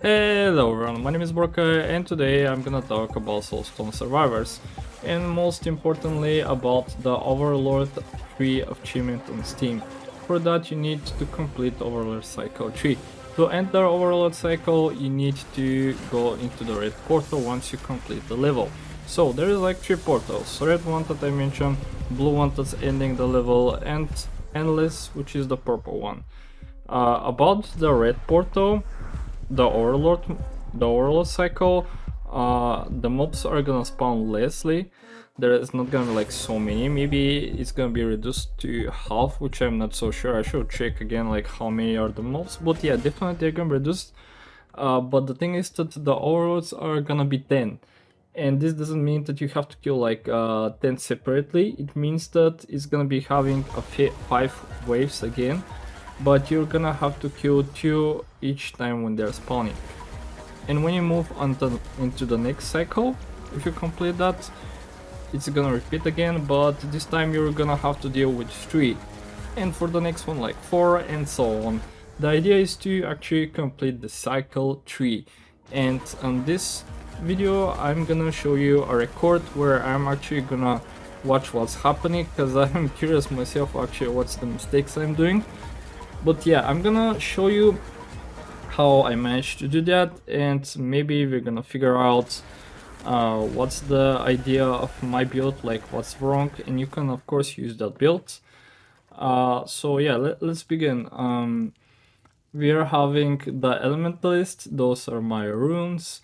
Hello everyone, my name is Borka and today I'm gonna talk about Soulstone Survivors and most importantly about the Overlord 3 achievement on Steam. For that you need to complete Overlord Cycle 3. To enter Overlord Cycle you need to go into the red portal once you complete the level. So there is like 3 portals, red one that I mentioned, blue one that's ending the level and endless which is the purple one. About the red portal, the overlord the overlord cycle, the mobs are gonna spawn lessly. There is not gonna be like so many, maybe it's gonna be reduced to half, which I'm not so sure. I should check again like how many are the mobs, but yeah, definitely they're gonna be reduced. But the thing is that the overlords are gonna be 10, and this doesn't mean that you have to kill like 10 separately. It means that it's gonna be having a 5 waves again, but you're gonna have to kill 2 each time when they're spawning. And when you move on into the next cycle, if you complete that, it's gonna repeat again, but this time you're gonna have to deal with 3. And for the next one like 4 and so on. The idea is to actually complete the cycle 3. And on this video I'm gonna show you a record where I'm actually gonna watch what's happening, because I'm curious myself actually what's the mistakes I'm doing. But yeah, I'm gonna show you how I managed to do that, and maybe we're gonna figure out what's the idea of my build, like what's wrong, and you can of course use that build. So yeah, let's begin. We are having the Elementalist, those are my runes.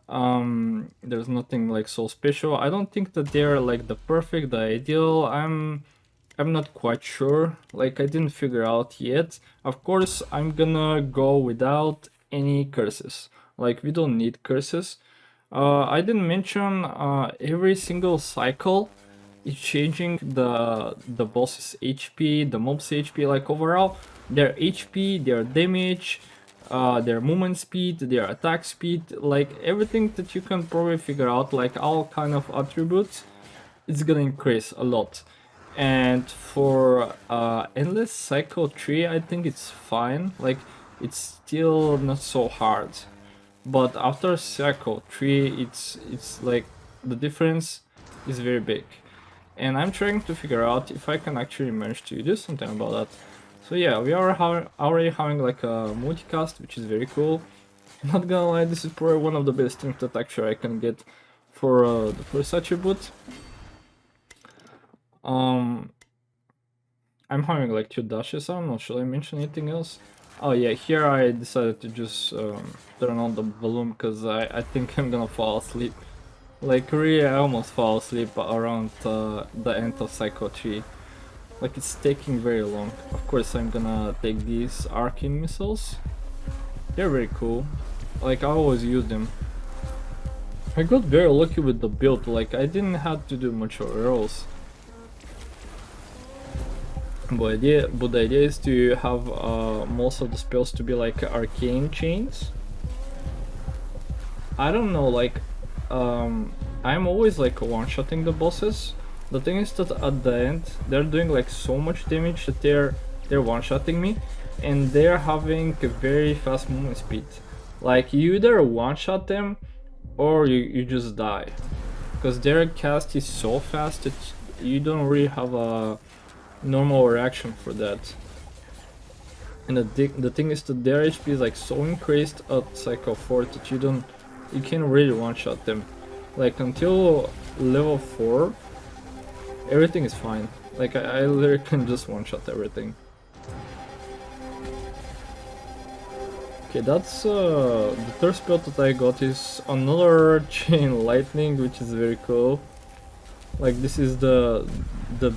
There's nothing like so special. I don't think that they're like the perfect, the ideal. I'm not quite sure, like I didn't figure out yet. Of course I'm gonna go without any curses, like we don't need curses. I didn't mention every single cycle is changing the boss's HP, the mob's HP, like overall their HP, their damage, their movement speed, their attack speed, like everything that you can probably figure out, like all kind of attributes, it's gonna increase a lot. And for endless cycle 3 I think it's fine, like it's still not so hard, but after cycle 3 it's like the difference is very big, and I'm trying to figure out if I can actually manage to do something about that. So yeah, we are already having like a multicast, which is very cool. Not gonna lie, this is probably one of the best things that actually I can get for the first attribute. I'm having like 2 dashes. I don't know, should I mention anything else? Oh yeah, here I decided to just turn on the volume because I think I'm gonna fall asleep. Like really, I almost fall asleep around the end of Cycle 3. Like it's taking very long. Of course I'm gonna take these arcane missiles. They're very cool. Like I always use them. I got very lucky with the build, like I didn't have to do much rolls. But the idea is to have most of the spells to be like arcane chains. I don't know, like I'm always like one-shotting the bosses. The thing is that at the end they're doing like so much damage that they're one-shotting me, and they're having a very fast movement speed. Like you either one-shot them or you just die, because their cast is so fast that you don't really have a normal reaction for that. And the thing is that their HP is like so increased at Cycle 4 that you can't really one-shot them. Like until level 4 everything is fine. Like I literally can just one-shot everything. Okay, that's the third spell that I got is another chain lightning, which is very cool. Like this is the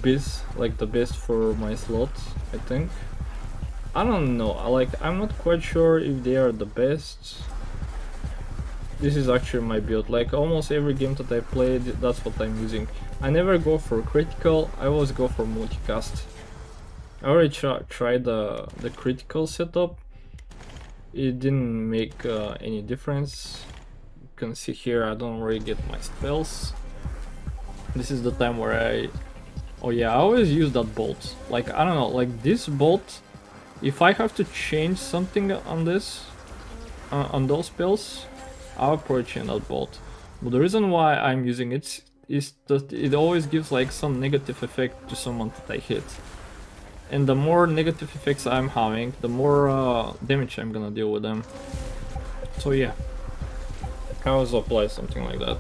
best, like the best for my slots, I think. I don't know, like I'm not quite sure if they are the best. This is actually my build, like almost every game that I played, that's what I'm using. I never go for critical, I always go for multicast. I already tried the critical setup. It didn't make any difference. You can see here I don't really get my spells. This is the time where oh yeah, I always use that bolt. Like I don't know, like this bolt, if I have to change something on this, on those spells, I'll approach in that bolt. But the reason why I'm using it is that it always gives like some negative effect to someone that I hit. And the more negative effects I'm having, the more damage I'm gonna deal with them. So yeah, I always apply something like that.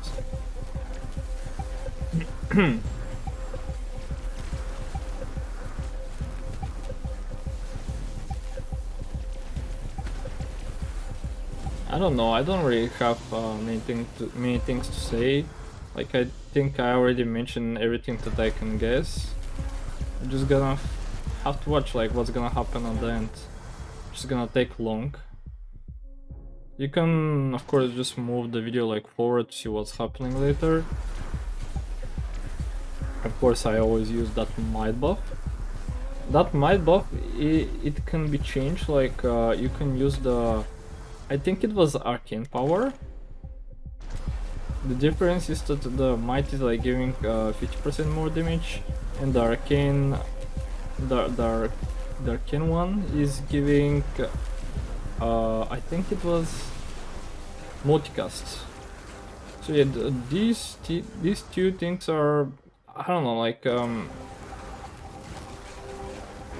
I don't know, I don't really have many things to say. Like, I think I already mentioned everything that I can guess. I'm just gonna have to watch like what's gonna happen at the end. It's gonna take long. You can of course just move the video like forward to see what's happening later. Of course I always use that might buff. That might buff, it can be changed, like you can use the, I think it was arcane power. The difference is that the might is like giving 50% more damage, and the arcane, the arcane one is giving I think it was multicast. So yeah, these two things are, I don't know, like I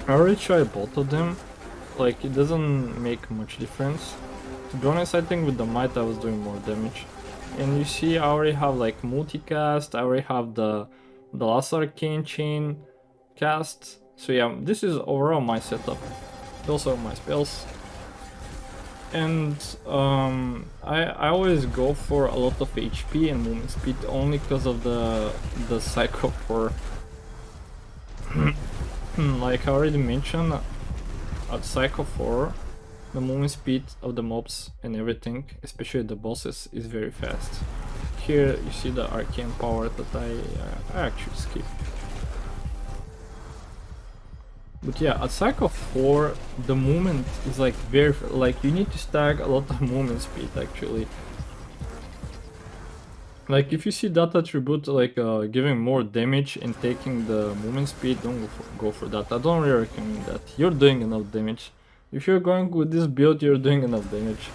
already tried both of them. Like, it doesn't make much difference. To be honest, I think with the might I was doing more damage. And you see, I already have like multicast, I already have the last arcane chain cast. So yeah, this is overall my setup. Those are my spells. And I always go for a lot of HP and movement speed only because of the Psycho 4. Like I already mentioned, at Psycho 4, the movement speed of the mobs and everything, especially the bosses, is very fast. Here you see the arcane power that I actually skip. But yeah, at Psycho 4, the movement is like very, like you need to stack a lot of movement speed actually. Like if you see that attribute like giving more damage and taking the movement speed, don't go for that. I don't really recommend that. You're doing enough damage. If you're going with this build, you're doing enough damage.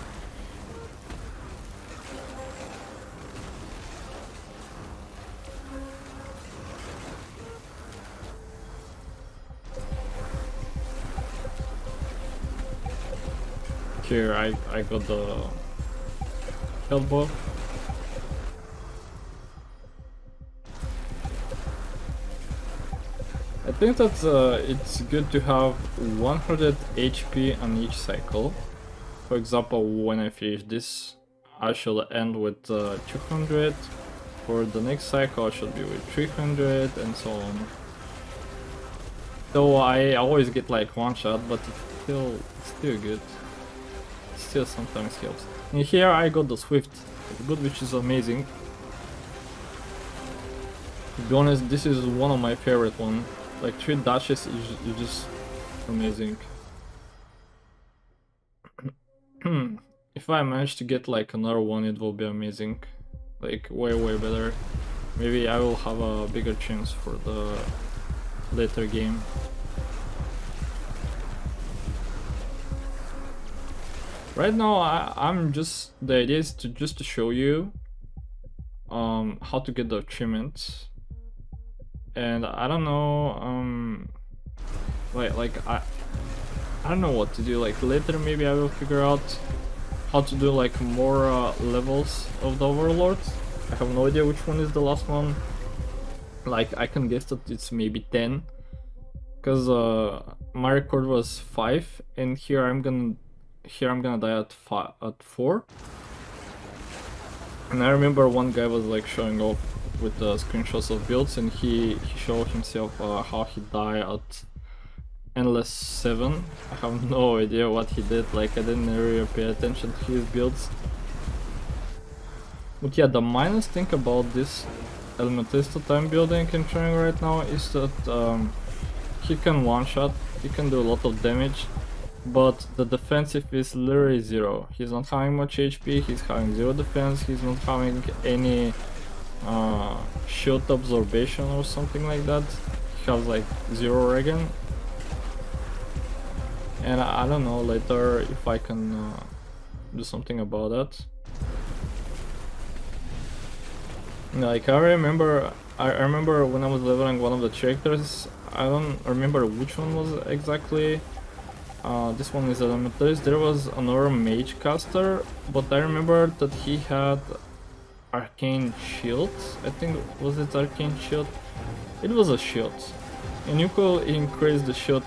Here I got the health buff. I think that it's good to have 100 HP on each cycle. For example, when I finish this, I shall end with 200. For the next cycle, I should be with 300 and so on. Though I always get like one shot, but it's still good. It still sometimes helps. And here I got the Swift, which is amazing. To be honest, this is one of my favorite ones. Like 3 dashes is just amazing. If I manage to get like another one, it will be amazing. Like way better. Maybe I will have a bigger chance for the later game. Right now I'm just, the idea is to just to show you how to get the achievements. And I don't know, like I don't know what to do. Like later maybe I will figure out how to do like more levels of the Overlord. I have no idea which one is the last one. Like I can guess that it's maybe 10, because my record was 5, and here I'm gonna die at 4. And I remember one guy was like showing off with the screenshots of builds, and he showed himself how he died at Endless 7. I have no idea what he did, like I didn't really pay attention to his builds. But yeah, the minus thing about this Elementalist that I'm building and trying right now is that he can one-shot, he can do a lot of damage, but the defensive is literally 0. He's not having much HP, he's having 0 defense, he's not having any shield absorption or something like that. He has like 0 regen. And I don't know later if I can do something about that. Like I remember when I was leveling one of the characters, I don't remember which one was exactly. This one is Elementalist. There was another mage caster, but I remember that he had arcane shield. I think was it arcane shield? It was a shield, and you could increase the shield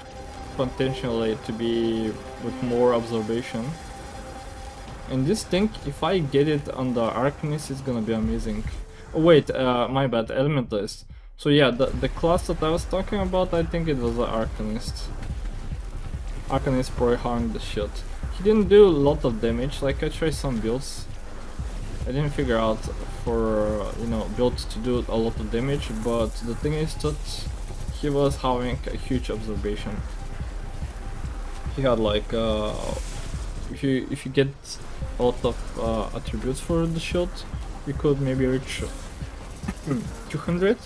potentially to be with more observation. And this thing, if I get it on the Arcanist, it's gonna be amazing. Oh wait, my bad, Elementalist. So yeah, the class that I was talking about, I think it was the Arcanist. Arcanist probably harmed the shield. He didn't do a lot of damage, like I tried some builds. I didn't figure out for, you know, builds to do a lot of damage, but the thing is that he was having a huge observation. He had like, if you get a lot of attributes for the shield, you could maybe reach 200,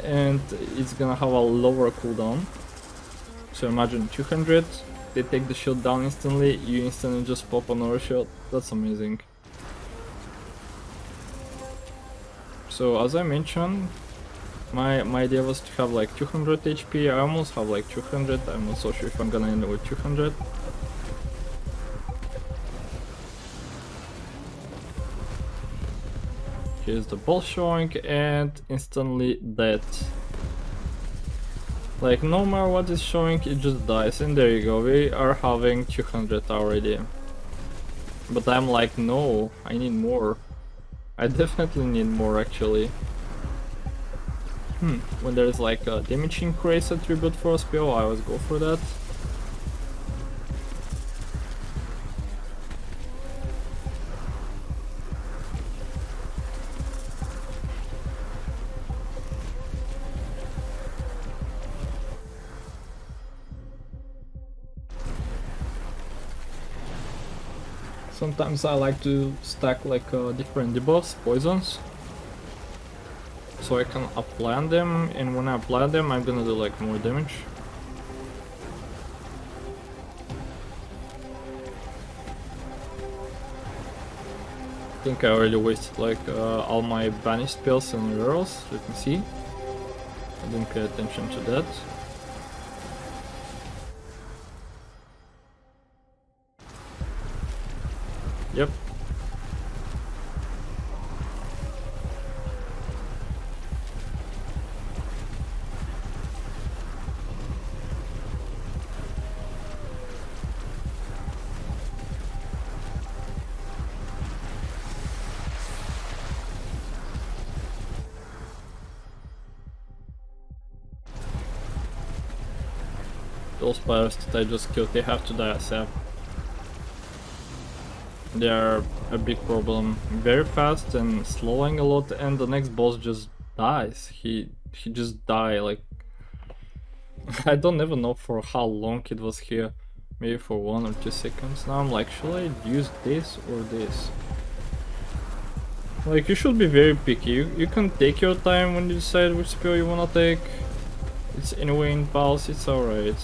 and it's gonna have a lower cooldown. So imagine 200, they take the shield down instantly, you instantly just pop another shield. That's amazing. So as I mentioned, my idea was to have like 200 HP. I almost have like 200. I'm not so sure if I'm gonna end with 200. Here's the boss showing, and instantly dead. Like no matter what is showing, it just dies, and there you go, we are having 200 already. But I'm like, no, I need more. I definitely need more actually. When there's like a damage increase attribute for a spell, I always go for that. Sometimes I like to stack like different debuffs, poisons, so I can apply them, and when I apply them I'm gonna do like more damage. I think I already wasted like all my banished spells and reroll. Let me see. I didn't pay attention to that. Yep. Those players that I just killed, they have to die ASAP. They are a big problem. Very fast and slowing a lot, and the next boss just dies. He just die like I don't even know for how long it was here. Maybe for 1 or 2 seconds. Now I'm like, should I use this or this? Like, you should be very picky. You can take your time when you decide which spell you wanna take. It's anyway in pulse, it's alright.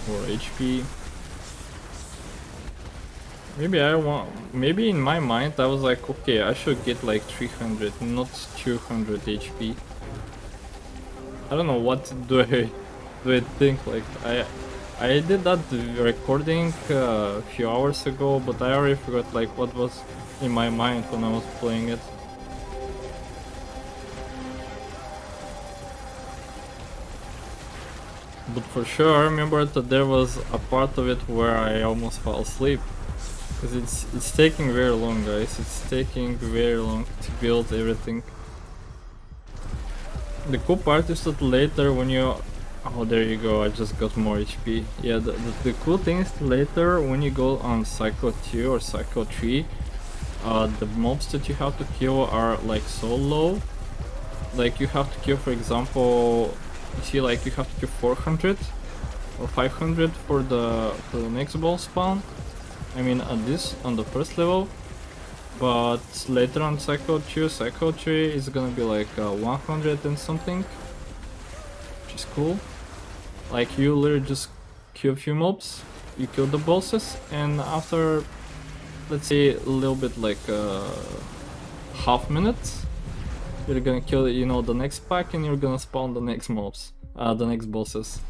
More HP. Maybe in my mind I was like, okay, I should get like 300, not 200 HP. I don't know what do I think. Like I did that recording a few hours ago, but I already forgot like what was in my mind when I was playing it. But for sure I remember that there was a part of it where I almost fell asleep. Because it's taking very long, guys. It's taking very long to build everything. The cool part is that later when you... Oh, there you go, I just got more HP. Yeah, the cool thing is that later when you go on Cycle 2 or Cycle 3, the mobs that you have to kill are like so low. Like you have to kill, for example, you see like you have to kill 400 or 500 for the next boss spawn. I mean on the first level, but later on Cycle 2, Cycle 3 is gonna be like 100 and something, which is cool. Like you literally just kill a few mobs, you kill the bosses, and after, let's say, a little bit like half minutes, you're gonna kill, you know, the next pack, and you're gonna spawn the next mobs, the next bosses.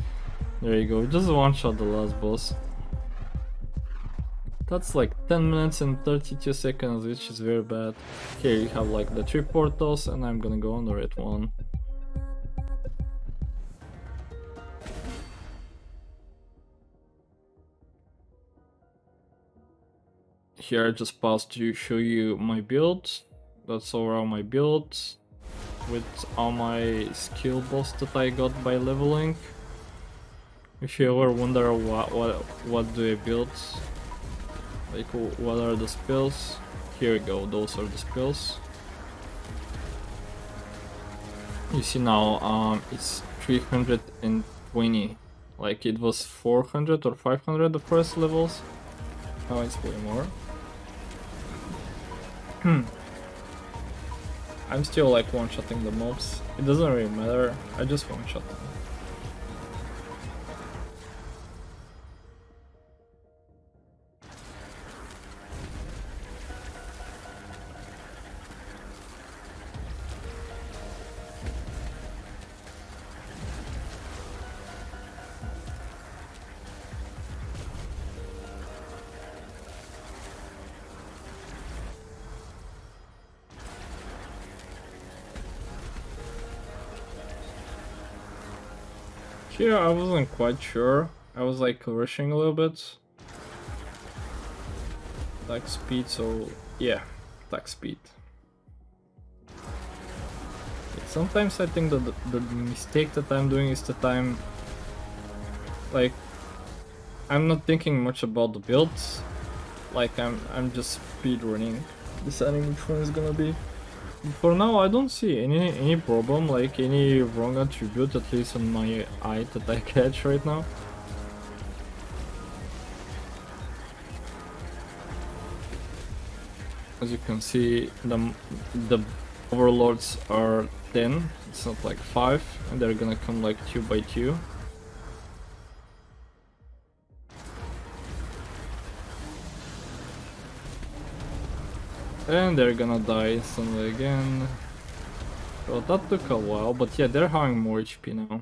There you go, just one shot the last boss. That's like 10 minutes and 32 seconds, which is very bad. Here you have like the 3 portals, and I'm gonna go on the red one. Here I just paused to show you my build. That's overall my build, with all my skill boosts that I got by leveling. If you ever wonder what do I build, like what are the spells, here you go, those are the spells. You see now it's 320, like it was 400 or 500 the first levels, now it's way more. I'm still like one-shotting the mobs, it doesn't really matter, I just one-shot them. Here I wasn't quite sure, I was like rushing a little bit. Attack speed, so yeah, attack speed. Sometimes I think that the mistake that I'm doing is that I'm not thinking much about the builds. Like I'm just speedrunning, deciding which one is gonna be. For now, I don't see any problem, like any wrong attribute, at least on my eye that I catch right now. As you can see, the overlords are 10, it's not like 5, and they're gonna come like 2 by 2. And they're gonna die instantly again. Well, that took a while, but yeah, they're having more HP now.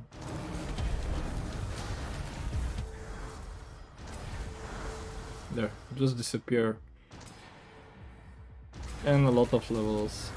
There, just disappear. And a lot of levels.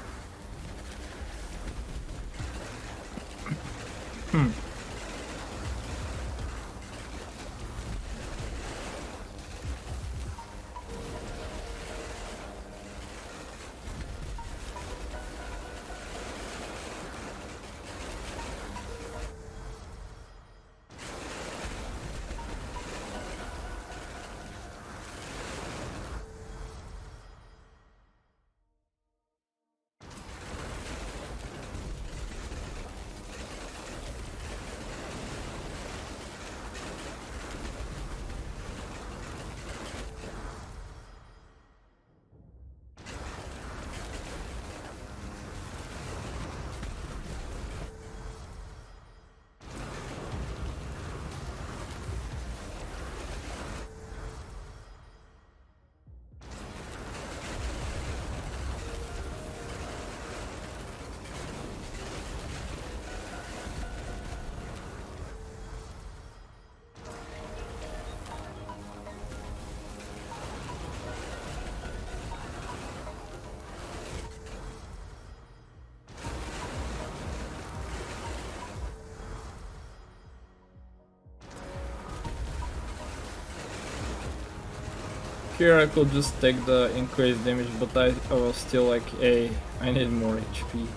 Here I could just take the increased damage, but I was still like, hey, I need more HP.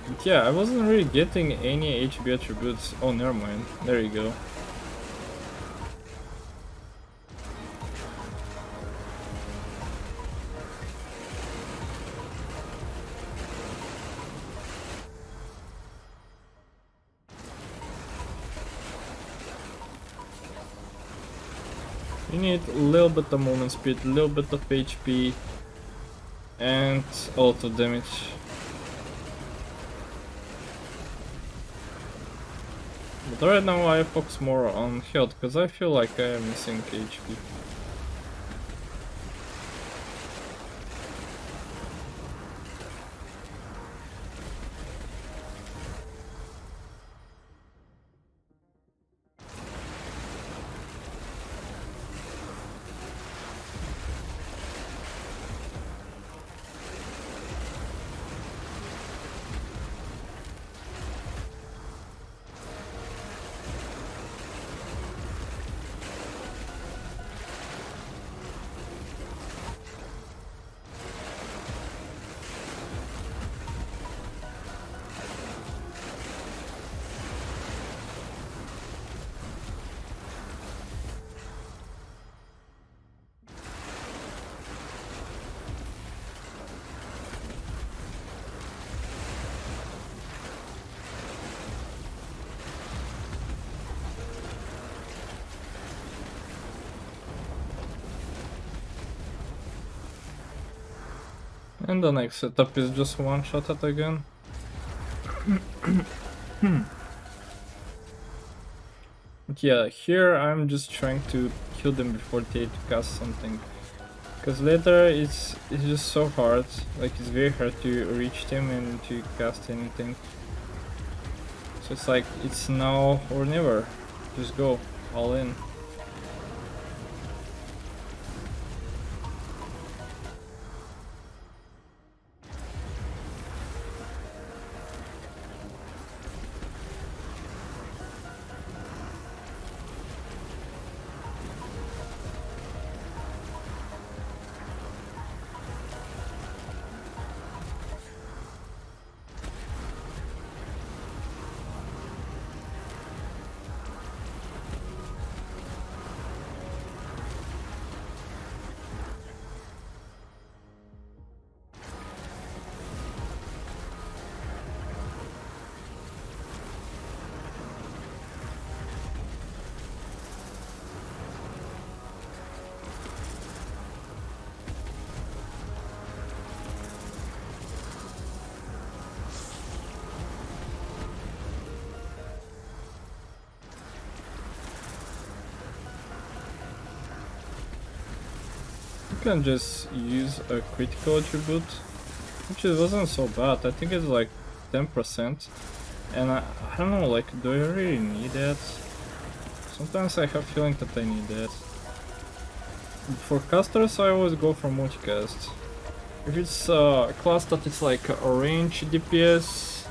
But yeah, I wasn't really getting any HP attributes. Oh, never mind. There you go. You need a little bit of movement speed, a little bit of HP, and auto damage. But right now I focus more on health, because I feel like I am missing HP. And the next setup is just one shot at again. Yeah, here I'm just trying to kill them before they cast something. Because later it's just so hard, like it's very hard to reach them and to cast anything. So it's like, it's now or never. Just go, all in. You can just use a critical attribute, which wasn't so bad. I think it's like 10%, and I don't know, like, do I really need that? Sometimes I have feeling that I need that. For casters, I always go for multicast. If it's a class that is like a range DPS,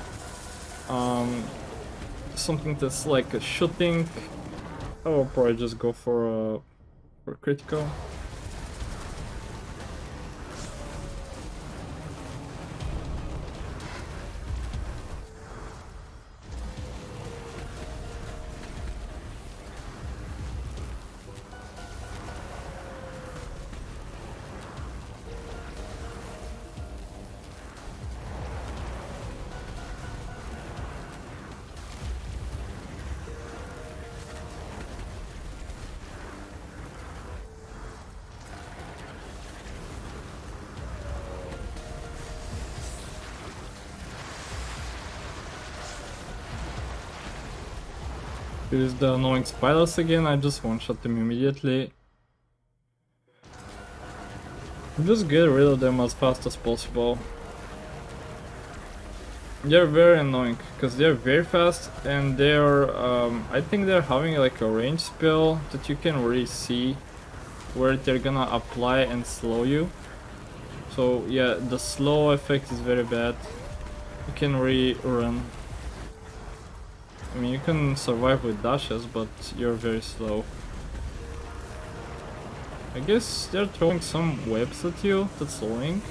something that's like a shooting, I will probably just go for critical. Here's the annoying spiders again, I just one-shot them immediately. Just get rid of them as fast as possible. They're very annoying, because they're very fast, and they're, I think they're having like a range spell that you can really see where they're gonna apply and slow you. So yeah, the slow effect is very bad. You can really run. I mean, you can survive with dashes, but you're very slow. I guess they're throwing some webs at you, that's annoying.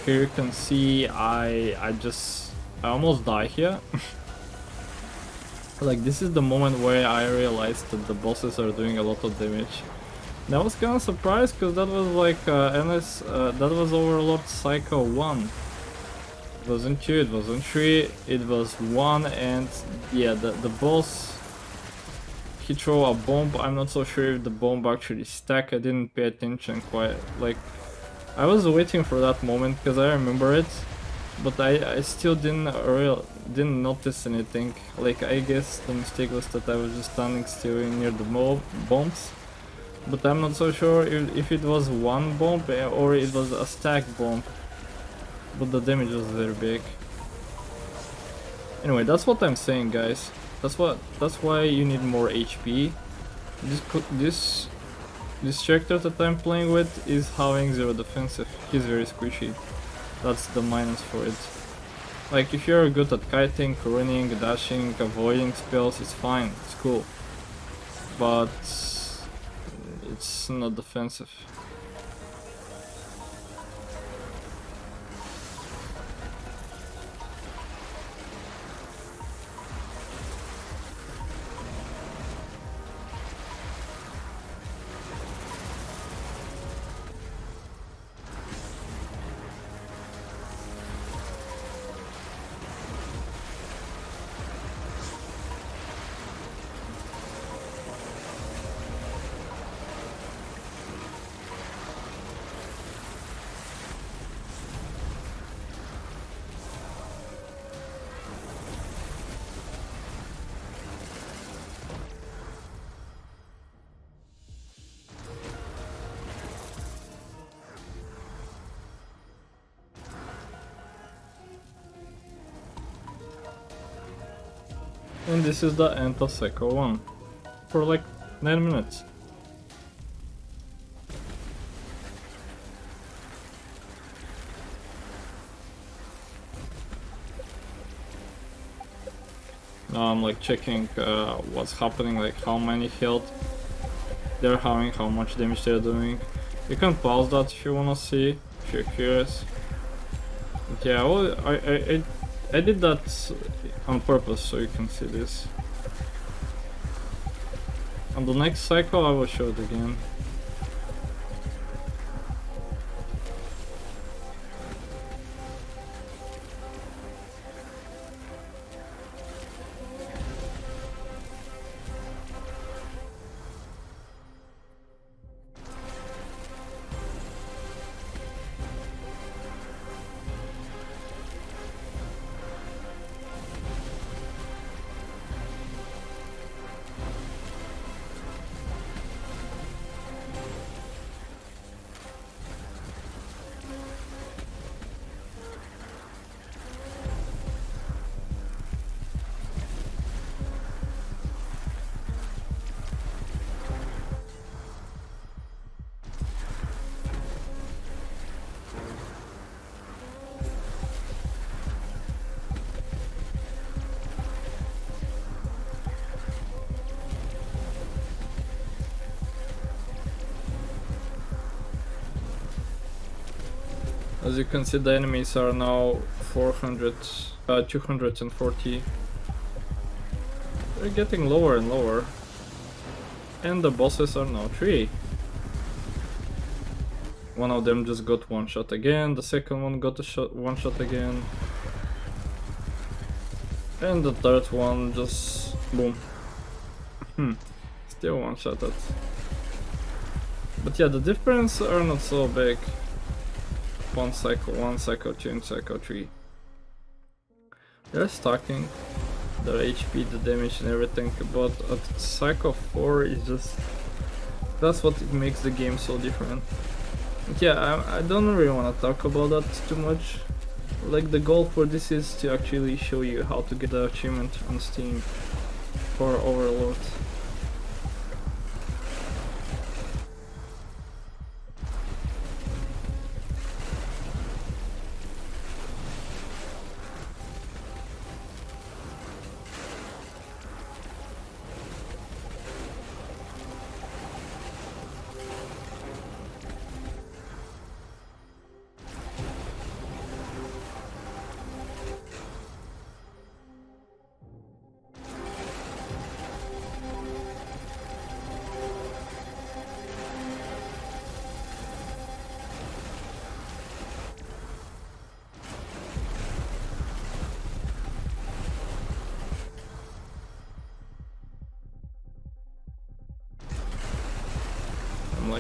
Here you can see I almost die here. Like, this is the moment where I realized that the bosses are doing a lot of damage. And I was kind of surprised, because that was like that was Overlord Cycle 1. wasn't 2, it wasn't 3, it was 1, and yeah, the boss, he threw a bomb. I'm not so sure if the bomb actually stacked. I didn't pay attention quite, like, I was waiting for that moment because I remember it, but I still didn't notice anything. Like, I guess the mistake was that I was just standing still near the bombs, but I'm not so sure if it was one bomb or it was a stacked bomb, but the damage was very big. Anyway, that's what I'm saying, guys. That's why you need more HP. This character that I'm playing with is having 0 defensive. He's very squishy. That's the minus for it. Like, if you're good at kiting, running, dashing, avoiding spells, it's fine, it's cool. But it's not defensive. And this is the end of Cycle 1. For like 9 minutes. Now I'm like checking what's happening, like how many health they're having, how much damage they're doing. You can pause that if you wanna see, if you're curious. But yeah, well, I did that on purpose so you can see this. On the next cycle I will show it again. As you can see, the enemies are now 240. They're getting lower and lower. And the bosses are now 3. One of them just got one shot again, the second one got one shot again. And the third one just boom. Still one shot at. But yeah, the difference are not so big. One, cycle 2, and cycle 3. They're stacking their HP, the damage and everything, but at cycle 4 is just... that's what it makes the game so different. But yeah, I don't really want to talk about that too much. Like, the goal for this is to actually show you how to get the achievement on Steam for Overlord.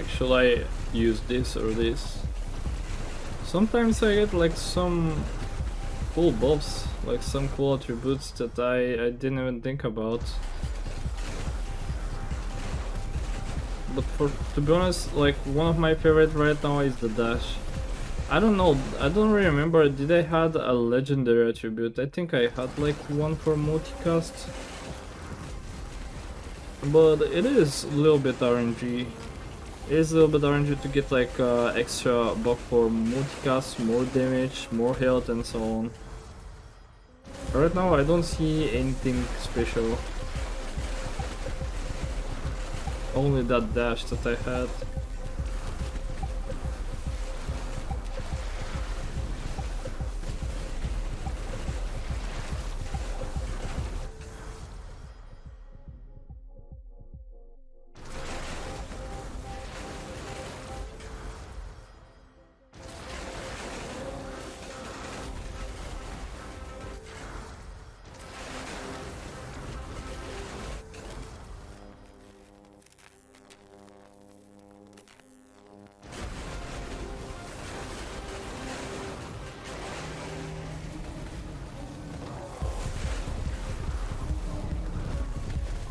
like, should I use this or this? Sometimes I get like some cool buffs, like some cool attributes that I didn't even think about. But to be honest, like one of my favorite right now is the dash. I don't know, I don't really remember, did I had a legendary attribute? I think I had like one for multicast. But it is a little bit RNG. It is a little bit RNG to get like extra buff for multicast, more damage, more health and so on. Right now I don't see anything special. Only that dash that I had.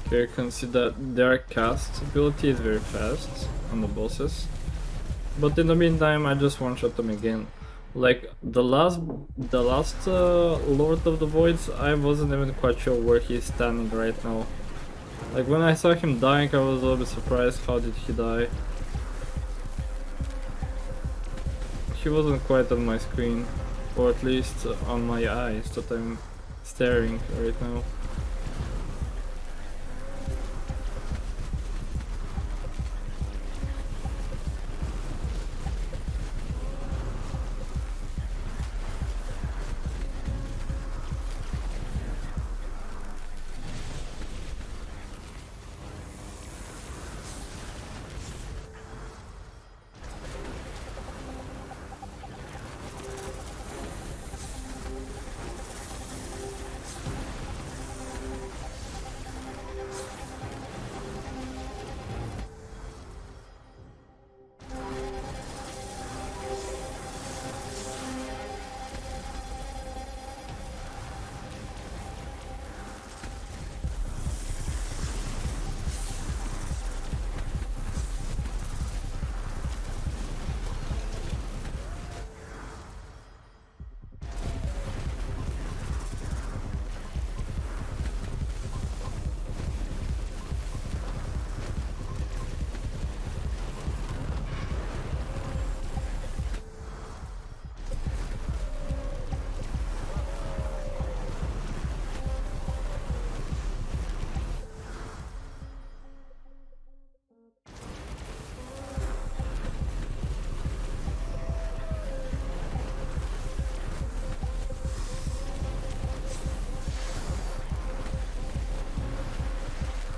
Here you can see that their cast ability is very fast on the bosses. But in the meantime I just one-shot them again. Like the last Lord of the Voids, I wasn't even quite sure where he's standing right now. Like when I saw him dying I was a little bit surprised how did he die. He wasn't quite on my screen, or at least on my eyes that I'm staring right now.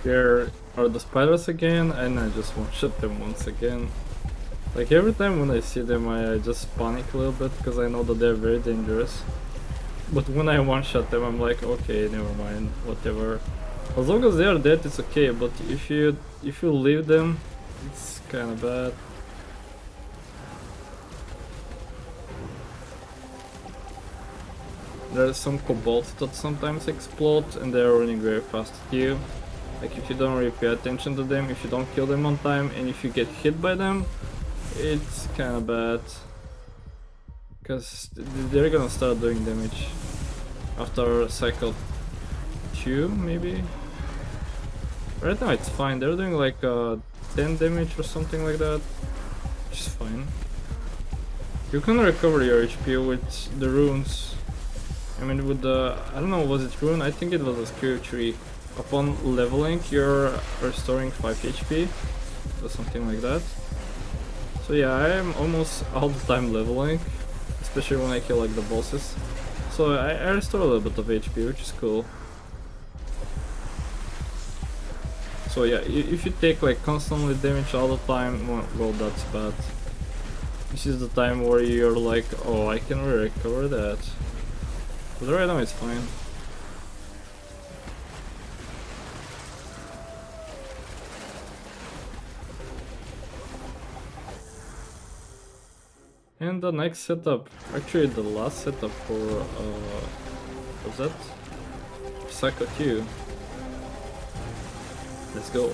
Here are the spiders again, and I just one-shot them once again. Like every time when I see them I just panic a little bit because I know that they're very dangerous. But when I one-shot them I'm like, okay, never mind, whatever. As long as they are dead it's okay, but if you leave them it's kinda bad. There's some kobolds that sometimes explode and they're running very fast at you. Like if you don't really pay attention to them, if you don't kill them on time, and if you get hit by them, it's kinda bad. Because they're gonna start doing damage after cycle 2, maybe? Right now it's fine, they're doing like 10 damage or something like that, which is fine. You can recover your HP with the runes. I mean with the, I don't know, was it rune? I think it was a skill tree. Upon leveling you're restoring 5 HP or something like that. So yeah, I am almost all the time leveling, especially when I kill like the bosses. So I restore a little bit of HP, which is cool. So yeah, if you take like constantly damage all the time, well that's bad. This is the time where you're like, oh, I can recover that. But right now it's fine. And the next setup, actually the last setup for, what's that? Psycho 2. Let's go.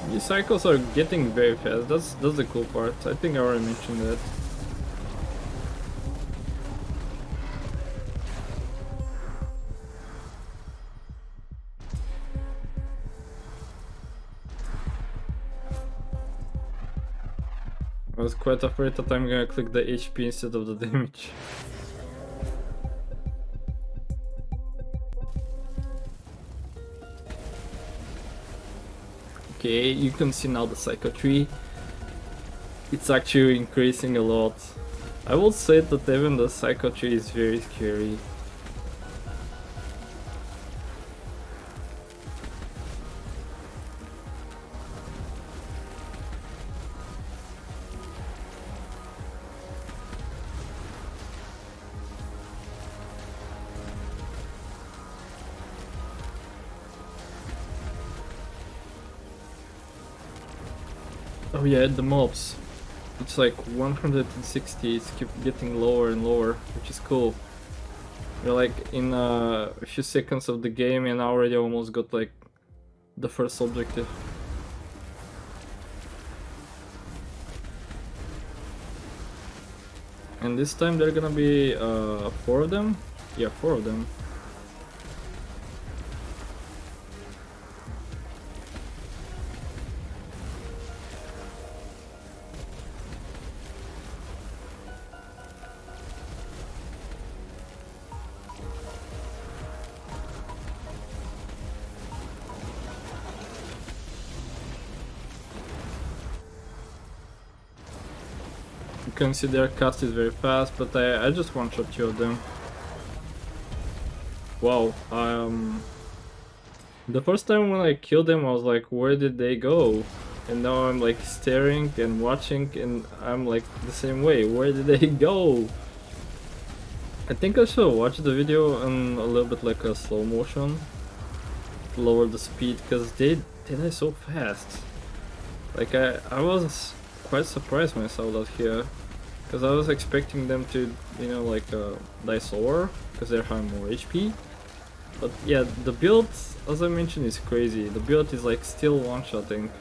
These cycles are getting very fast, that's the cool part. I think I already mentioned that. I was quite afraid that I'm gonna click the HP instead of the damage. Okay, you can see now the Psycho tree. It's actually increasing a lot. I will say that even the Psycho tree is very scary. Oh yeah, the mobs. It's like 160, it's keep getting lower and lower, which is cool. We're like in a few seconds of the game and I already almost got like the first objective. And this time there are gonna be 4 of them? Yeah, 4 of them. You can see their cast is very fast, but I just one-shot 2 of them. Wow, the first time when I killed them I was like, where did they go? And now I'm like staring and watching and I'm like the same way, where did they go? I think I should watch the video in a little bit like a slow motion to lower the speed, because they die so fast. Like I was quite surprised when I saw that here, because I was expecting them to, you know, like die slower because they have more HP. But yeah, the build, as I mentioned, is crazy. The build is like still one-shotting.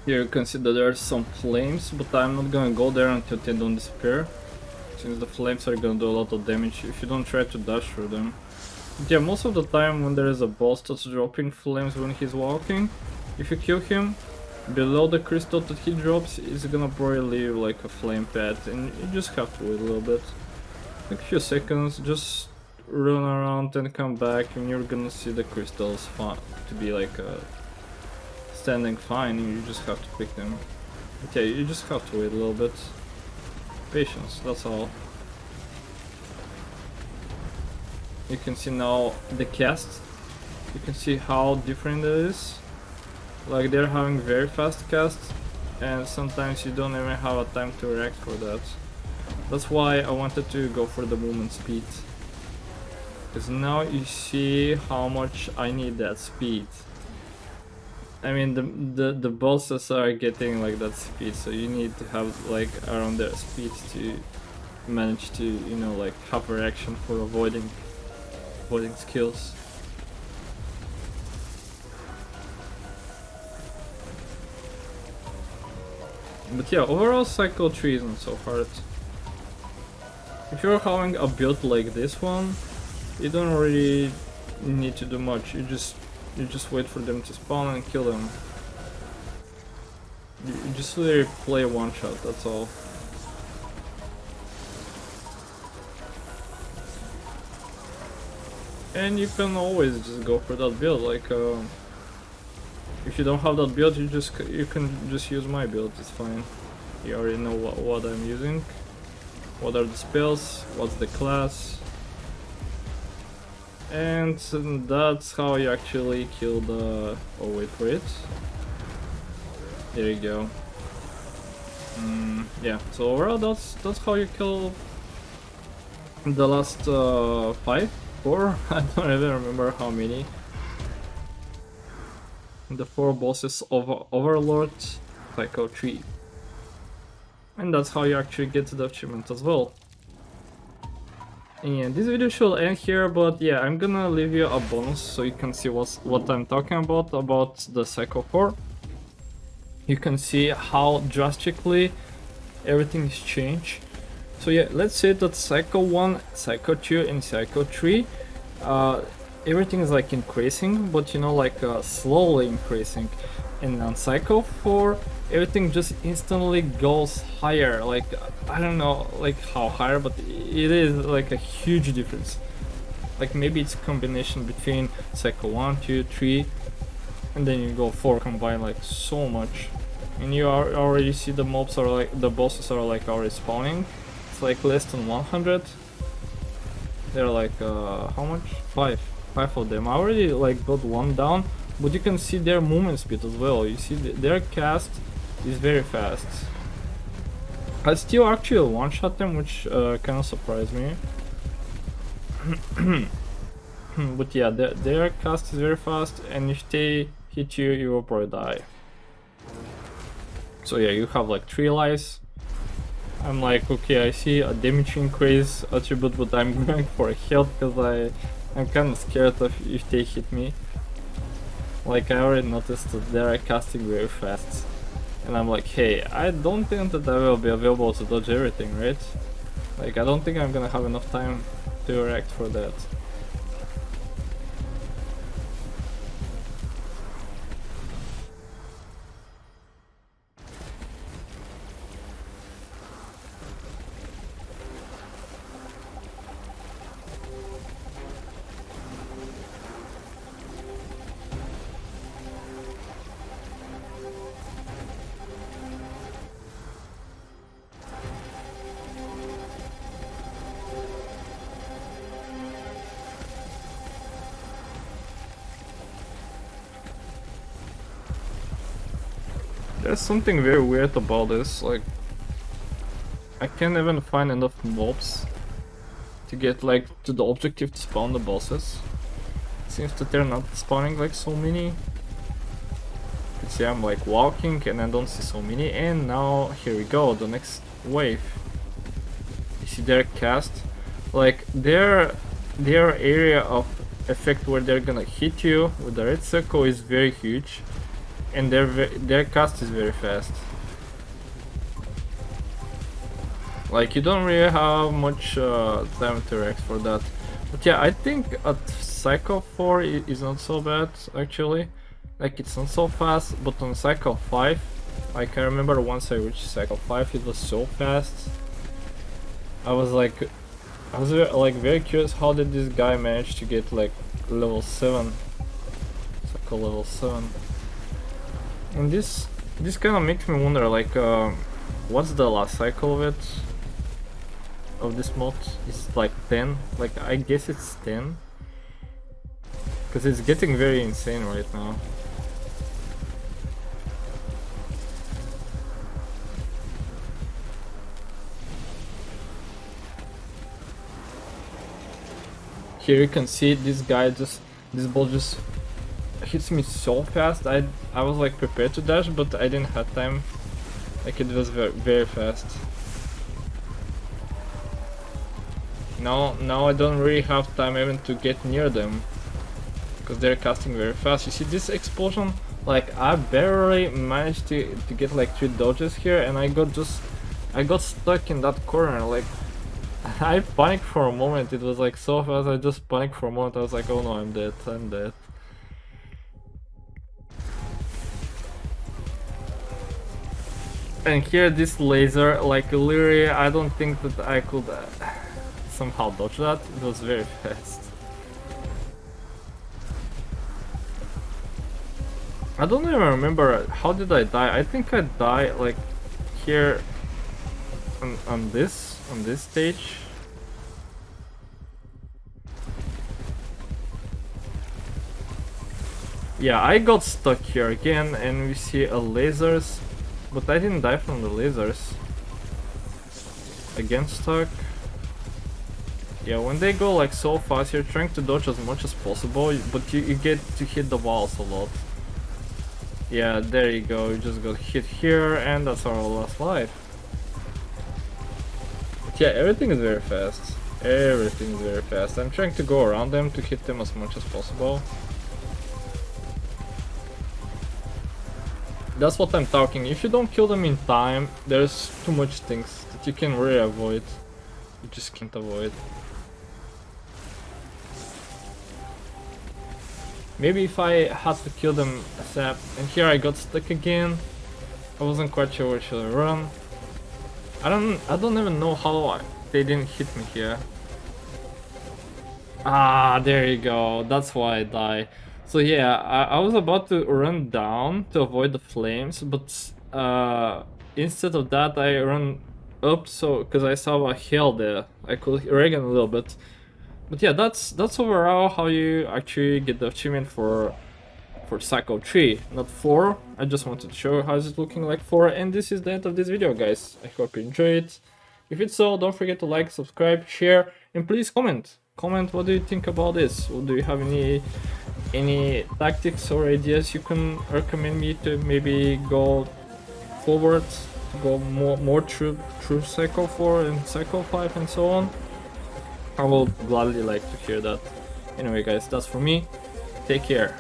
Here you can see that there are some flames, but I'm not gonna go there until they don't disappear, since the flames are gonna do a lot of damage if you don't try to dash through them. But yeah, most of the time when there is a boss that's dropping flames when he's walking, if you kill him, below the crystal that he drops is gonna probably leave like a flame path, and you just have to wait a little bit. Like a few seconds, just run around and come back, and you're gonna see the crystals to be like standing fine, and you just have to pick them. But yeah, you just have to wait a little bit. Patience, that's all. You can see now the cast. You can see how different it is. Like they're having very fast casts, and sometimes you don't even have a time to react for that. That's why I wanted to go for the movement speed. Because now you see how much I need that speed. I mean the bosses are getting like that speed, so you need to have like around their speed to manage to, you know, like have a reaction for avoiding skills. But yeah, overall Cycle 3 isn't so hard. If you're having a build like this one, you don't really need to do much. You just wait for them to spawn and kill them. You just literally play one shot, that's all. And you can always just go for that build, like if you don't have that build, you can just use my build, it's fine. You already know what I'm using, what are the spells, what's the class, and that's how you actually kill the... oh, wait for it. There you go. Yeah, so overall that's how you kill the last 5, 4, I don't even remember how many. The 4 bosses of Overlord Cycle 3. And that's how you actually get to the achievement as well. And this video should end here, but yeah, I'm gonna leave you a bonus so you can see what I'm talking about the Cycle 4. You can see how drastically everything is changed. So yeah, let's say that Cycle 1, Cycle 2 and Cycle 3, everything is like increasing, but you know, like slowly increasing. And on Cycle 4, everything just instantly goes higher. Like, I don't know like how higher, but it is like a huge difference. Like maybe it's a combination between Cycle 1, 2, 3, and then you go 4 combined, like so much. And you already see the mobs are like, the bosses are like already spawning. It's like less than 100. They're like how much? 5 of them. I already like got one down, but you can see their movement speed as well. You see their cast is very fast. I still actually one-shot them, which kind of surprised me. But yeah, their cast is very fast, and if they hit you, you will probably die. So yeah, you have like 3 lives. I'm like, okay, I see a damage increase attribute, but I'm going for health because I'm kind of scared of if they hit me. Like, I already noticed that they are casting very fast. And I'm like, hey, I don't think that I will be available to dodge everything, right? Like, I don't think I'm gonna have enough time to react for that. There's something very weird about this, like I can't even find enough mobs to get like to the objective to spawn the bosses. It seems that they're not spawning like so many. You can see I'm like walking and I don't see so many, and now here we go, the next wave. You see their cast, like their area of effect where they're gonna hit you with the red circle is very huge. and their cast is very fast. Like, you don't really have much time to react for that. But yeah, I think at cycle 4 is not so bad actually. Like, it's not so fast, but on cycle 5, like, I remember once I reached cycle 5, it was so fast. I was like very curious, how did this guy manage to get like level 7, cycle level 7. And this kind of makes me wonder, like, what's the last cycle of it? Of this mod? Is it like 10? Like, I guess it's 10. Because it's getting very insane right now. Here you can see this guy this ball just hits me so fast. I was like prepared to dash, but I didn't have time. Like, it was very fast. Now I don't really have time even to get near them, because they're casting very fast. You see this explosion? Like, I barely managed to get like 3 dodges here, and I got stuck in that corner. Like, I panicked for a moment. It was like so fast. I just panicked for a moment. I was like, oh no, I'm dead. And here this laser, like, literally, I don't think that I could somehow dodge that. It was very fast. I don't even remember, how did I die? I think I died like here on this stage. Yeah, I got stuck here again, and we see lasers, but I didn't die from the lasers. Again stuck. Yeah, when they go like so fast, you're trying to dodge as much as possible, but you get to hit the walls a lot. Yeah, there you go, you just got hit here, and that's our last life. But yeah, everything is very fast. Everything is very fast. I'm trying to go around them to hit them as much as possible. That's what I'm talking. If you don't kill them in time, there's too much things that you can really avoid. You just can't avoid. Maybe if I had to kill them ASAP, and here I got stuck again. I wasn't quite sure where should I run. I don't even know how they didn't hit me here. Ah, there you go. That's why I die. So yeah, I was about to run down to avoid the flames, but instead of that I run up, so because I saw a hill there, I could regen a little bit. But yeah, that's overall how you actually get the achievement for cycle 3, not 4. I just wanted to show you how is it looking like 4, and this is the end of this video, guys. I hope you enjoyed it. If it's so, don't forget to like, subscribe, share, and please comment. Comment what do you think about this. Or do you have any tactics or ideas you can recommend me to maybe go forward, go more through cycle 4 and cycle 5 and so on? I will gladly like to hear that. Anyway, guys, that's for me. Take care.